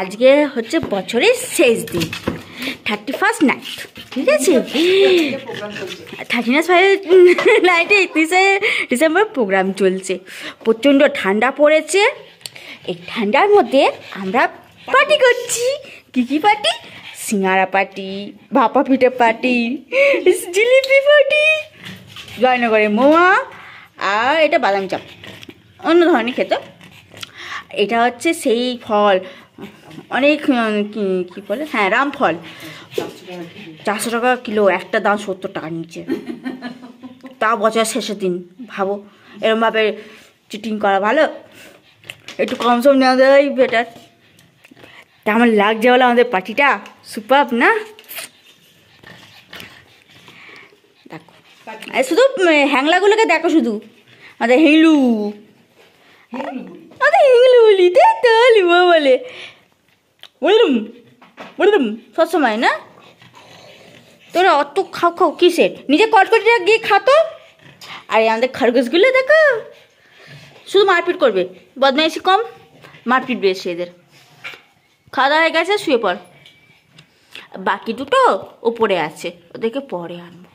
আজকে হচ্ছে বছরের শেষ দিন, 31st নাইট, ঠিক আছে। 31st নাইটে 31শে ডিসেম্বর প্রোগ্রাম চলছে। প্রচণ্ড ঠান্ডা পড়েছে। এই ঠান্ডার মধ্যে আমরা পার্টি করছি। কী পার্টি? সিঙ্গারা পার্টি, ভাপা পিঠে পার্টি, জিলিপি পার্টি, জয়নগরের মোয়া, আর এটা বাদাম চাপ, অন্য ধরনের খেতে। এটা হচ্ছে সেই ফল, অনেক কী বলে, হ্যাঁ রামফল, 400 টাকা কিলো, একটা দাম 70 টাকার নিচে। তা বছর শেষের দিন, ভাবো এরমভাবে চিটিং করা ভালো? একটু কম সম নেওয়া দেওয়াই বেটার। কেমন লাগছে বলো আমাদের পার্টিটা? সুপার না? দেখো শুধু হ্যাংলাগুলোকে দেখো, শুধু আমাদের হিংলু, আমাদের হিংলু বলি তো লিমা বলে বললুম বললুম সবসময় না। তোরা অত খাও কিসের? নিজে কটকটিটা গিয়ে খাতো। আর আমাদের খরগোশগুলো দেখো, শুধু মারপিট করবে, বদমাইশি কম, মারপিট বেশি এদের। খাওয়া দাওয়া হয়ে গেছে, শুয়ে পড়। বাকি দুটো ওপরে আছে, ওদেরকে পরে আনবো।